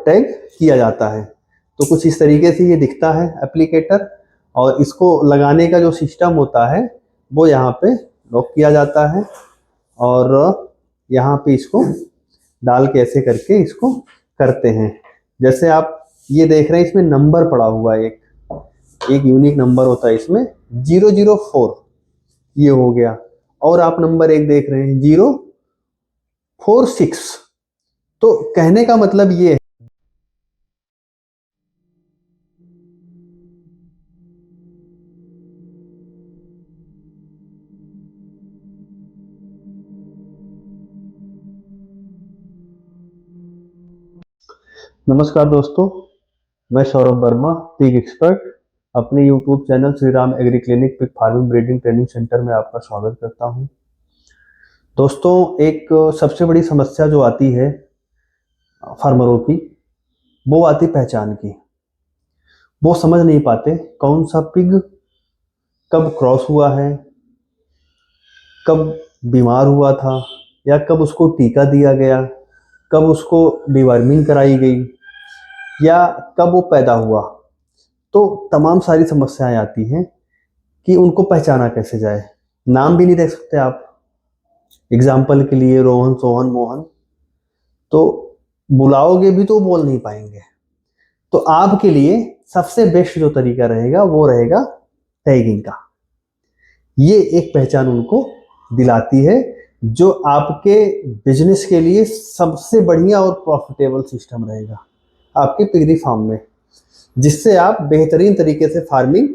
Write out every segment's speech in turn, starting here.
Tag किया जाता है। तो कुछ इस तरीके से ये दिखता है एप्लीकेटर, और इसको लगाने का जो सिस्टम होता है वो यहाँ पे लॉक किया जाता है, और यहाँ पे इसको डाल के ऐसे करके इसको करते हैं। जैसे आप ये देख रहे हैं, इसमें नंबर पड़ा हुआ है, एक यूनिक नंबर होता है इसमें 004, ये हो गया। और आप नंबर एक देख रहे हैं 046। तो कहने का मतलब ये है, नमस्कार दोस्तों, मैं सौरभ वर्मा, पिग एक्सपर्ट, अपने YouTube channel Shri Ram agree clinic pig farming breeding training centre में आपका स्वागत करता हूं। दोस्तों, एक सबसे बड़ी समस्या जो आती है फार्मरों की, वो आती पहचान की। वो समझ नहीं पाते कौन सा पिग कब क्रॉस हुआ है, कब बीमार हुआ था, या कब उसको टीका दिया गया, कब उसको डिवर्मिंग कराई गई, या कब वो पैदा हुआ। तो तमाम सारी समस्याएं आती हैं कि उनको पहचाना कैसे जाए। नाम भी नहीं रख सकते आप, एग्जाम्पल के लिए रोहन, सोहन, मोहन, तो बुलाओगे भी तो बोल नहीं पाएंगे। तो आपके लिए सबसे बेस्ट जो तरीका रहेगा वो रहेगा टैगिंग का। ये एक पहचान उनको दिलाती है, जो आपके बिजनेस के लिए सबसे बढ़िया और प्रॉफिटेबल सिस्टम रहेगा आपके पिगरी फार्म में, जिससे आप बेहतरीन तरीके से फार्मिंग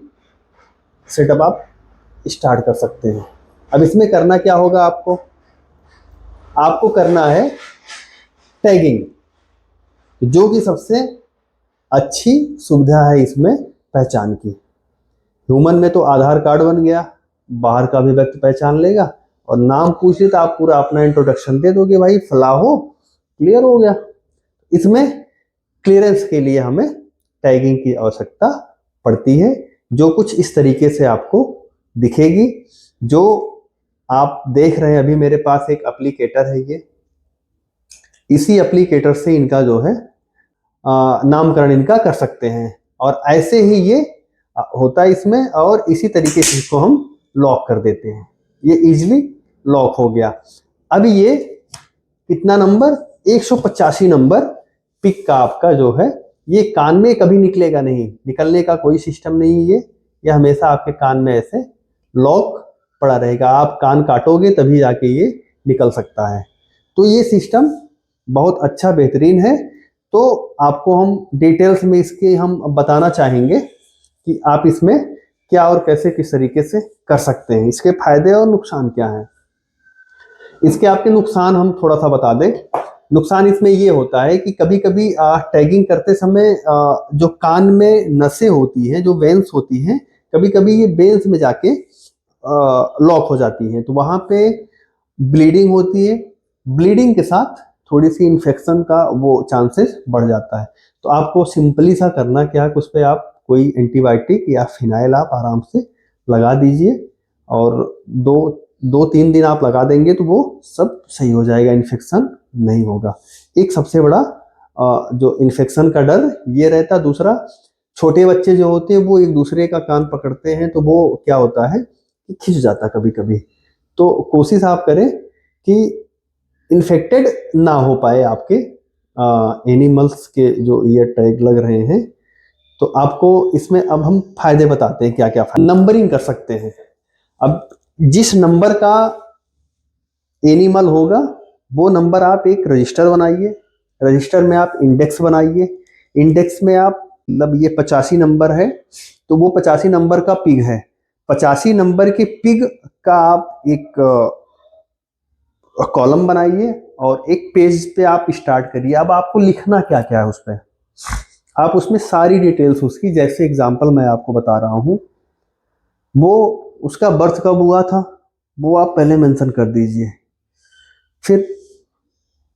सेटअप आप स्टार्ट कर सकते हैं। अब इसमें करना क्या होगा, आपको करना है टैगिंग, जो कि सबसे अच्छी सुविधा है इसमें पहचान की। ह्यूमन में तो आधार कार्ड बन गया, बाहर का भी व्यक्ति पहचान लेगा, और नाम पूछे तो आप पूरा अपना इंट्रोडक्शन दे दोगे, भाई फलाहो, क्लियर हो गया। इसमें क्लियरेंस के लिए हमें टैगिंग की आवश्यकता पड़ती है, जो कुछ इस तरीके से आपको दिखेगी। जो आप देख रहे हैं अभी मेरे पास एक एप्लीकेटर है, ये इसी एप्लीकेटर से इनका जो है नामकरण इनका कर सकते हैं, और ऐसे ही ये होता है इसमें, और इसी तरीके से इसको हम लॉक कर देते हैं। ये इजीली लॉक हो गया। अब ये कितना नंबर, 185 नंबर पिक का आपका जो है, ये कान में कभी निकलेगा नहीं, निकलने का कोई सिस्टम नहीं है। ये हमेशा आपके कान में ऐसे लॉक पड़ा रहेगा, आप कान काटोगे तभी जाके ये निकल सकता है। तो ये सिस्टम बहुत अच्छा, बेहतरीन है। तो आपको हम डिटेल्स में इसके हम बताना चाहेंगे कि आप इसमें क्या और कैसे किस तरीके से कर सकते हैं, इसके फायदे और नुकसान क्या हैं। इसके आपके नुकसान हम थोड़ा सा बता दें। नुकसान इसमें ये होता है कि कभी कभी टैगिंग करते समय जो कान में नसें होती हैं, जो वेन्स होती हैं, कभी कभी ये वेन्स में जाके लॉक हो जाती हैं, तो वहाँ पे ब्लीडिंग होती है। ब्लीडिंग के साथ थोड़ी सी इन्फेक्शन का वो चांसेस बढ़ जाता है। तो आपको सिंपली सा करना क्या है, उस पर आप कोई एंटीबायोटिक या फिनाइल आप आराम से लगा दीजिए, और दो तीन दिन आप लगा देंगे तो वो सब सही हो जाएगा, इन्फेक्शन नहीं होगा। एक सबसे बड़ा जो इन्फेक्शन का डर ये रहता। दूसरा, छोटे बच्चे जो होते हैं वो एक दूसरे का कान पकड़ते हैं, तो वो क्या होता है कि खिंच जाता कभी कभी। तो कोशिश आप करें कि इन्फेक्टेड ना हो पाए आपके एनिमल्स के जो ईयर टैग लग रहे हैं। तो आपको इसमें अब हम फायदे बताते हैं, क्या क्या नंबरिंग कर सकते हैं। अब जिस नंबर का एनिमल होगा वो नंबर आप एक रजिस्टर बनाइए, रजिस्टर में आप इंडेक्स बनाइए, इंडेक्स में आप मतलब ये 85 नंबर है तो वो 85 नंबर का पिग है, 85 नंबर के पिग का आप एक कॉलम बनाइए और एक पेज पे आप स्टार्ट करिए। अब आपको लिखना क्या क्या है उस पर, आप उसमें सारी डिटेल्स उसकी, जैसे एग्जांपल मैं आपको बता रहा हूँ, वो उसका बर्थ कब हुआ था वो आप पहले मेंशन कर दीजिए। फिर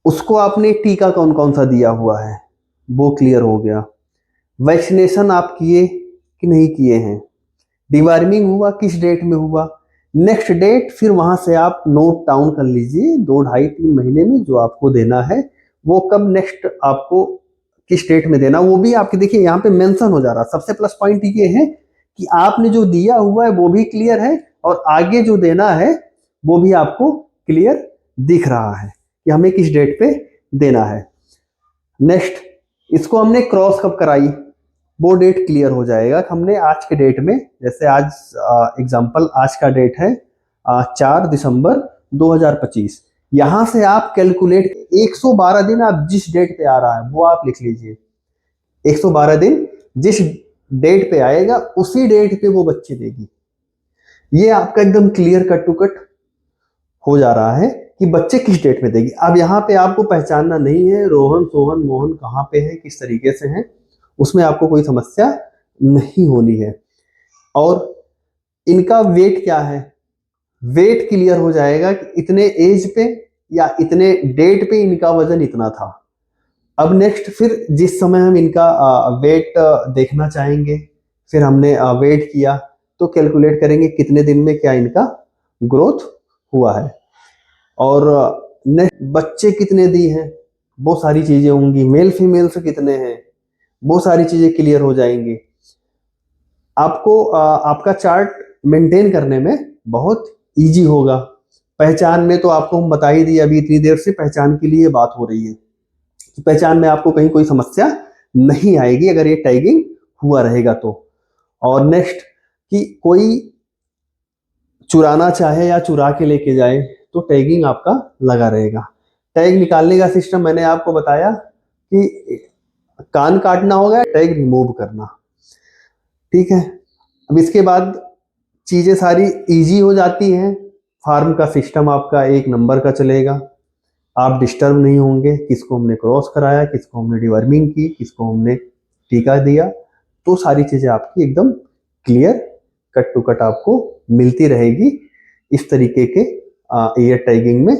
उसको आपने टीका कौन कौन सा दिया हुआ है वो क्लियर हो गया। वैक्सीनेशन आप किए कि नहीं किए हैं, डिवर्मिंग हुआ किस डेट में हुआ, नेक्स्ट डेट फिर वहां से आप नोट डाउन कर लीजिए, 2 ढाई 3 महीने में जो आपको देना है वो कब नेक्स्ट आपको किस डेट में देना, वो भी आपके देखिए यहाँ पे मेंशन हो जा रहा है। सबसे प्लस पॉइंट ये है कि आपने जो दिया हुआ है वो भी क्लियर है और आगे जो देना है वो भी आपको क्लियर दिख रहा है कि हमें किस डेट पे देना है। नेक्स्ट, इसको हमने क्रॉस कब कराई, वो डेट क्लियर हो जाएगा कि हमने आज के डेट में, जैसे आज एग्जांपल आज का डेट है 4 दिसंबर 2025। यहां से आप कैलकुलेट 112 दिन आप जिस डेट पे आ रहा है वो आप लिख लीजिए। 112 दिन जिस डेट पे आएगा उसी डेट पे वो बच्चे देगी। ये आपका एकदम क्लियर कट टू कट हो जा रहा है कि बच्चे किस डेट में देगी। अब यहाँ पे आपको पहचानना नहीं है रोहन सोहन मोहन कहाँ पे है, किस तरीके से है, उसमें आपको कोई समस्या नहीं होनी है। और इनका वेट क्या है, वेट क्लियर हो जाएगा कि इतने एज पे या इतने डेट पे इनका वजन इतना था। अब नेक्स्ट, फिर जिस समय हम इनका वेट देखना चाहेंगे, फिर हमने वेट किया तो कैलकुलेट करेंगे कितने दिन में क्या इनका ग्रोथ हुआ है। और नेक्स्ट, बच्चे कितने दी हैं, वो सारी चीजें होंगी, मेल फीमेल से कितने हैं, वो सारी चीजें क्लियर हो जाएंगी। आपको आपका चार्ट मेंटेन करने में बहुत इजी होगा। पहचान में तो आपको हम बता ही दिए, अभी इतनी देर से पहचान के लिए बात हो रही है कि पहचान में आपको कहीं कोई समस्या नहीं आएगी अगर ये टैगिंग हुआ रहेगा तो। और नेक्स्ट, कि कोई चुराना चाहे या चुरा के लेके जाए तो टैगिंग आपका लगा रहेगा। टैग निकालने का सिस्टम मैंने आपको बताया कि कान काटना होगा, टैग रिमूव करना, ठीक है। अब इसके बाद चीजें सारी इजी हो जाती हैं। फार्म का सिस्टम आपका एक नंबर का चलेगा, आप डिस्टर्ब नहीं होंगे, किसको हमने क्रॉस कराया, किसको हमने डिवर्मिंग की, किसको हमने टीका दिया, तो सारी चीजें आपकी एकदम क्लियर कट टू कट आपको मिलती रहेगी इस तरीके के ईयर टैगिंग में।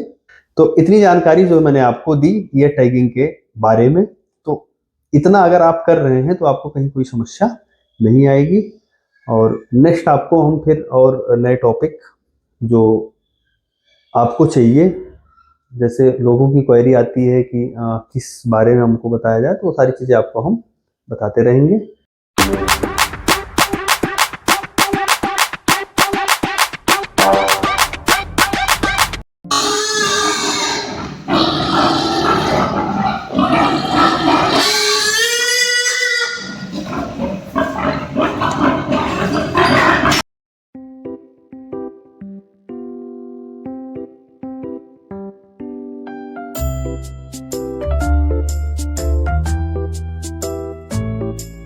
तो इतनी जानकारी जो मैंने आपको दी ईयर टैगिंग के बारे में, तो इतना अगर आप कर रहे हैं तो आपको कहीं कोई समस्या नहीं आएगी। और नेक्स्ट आपको हम फिर और नए टॉपिक जो आपको चाहिए, जैसे लोगों की क्वेरी आती है कि किस बारे में हमको बताया जाए, तो वो सारी चीज़ें आपको हम बताते रहेंगे।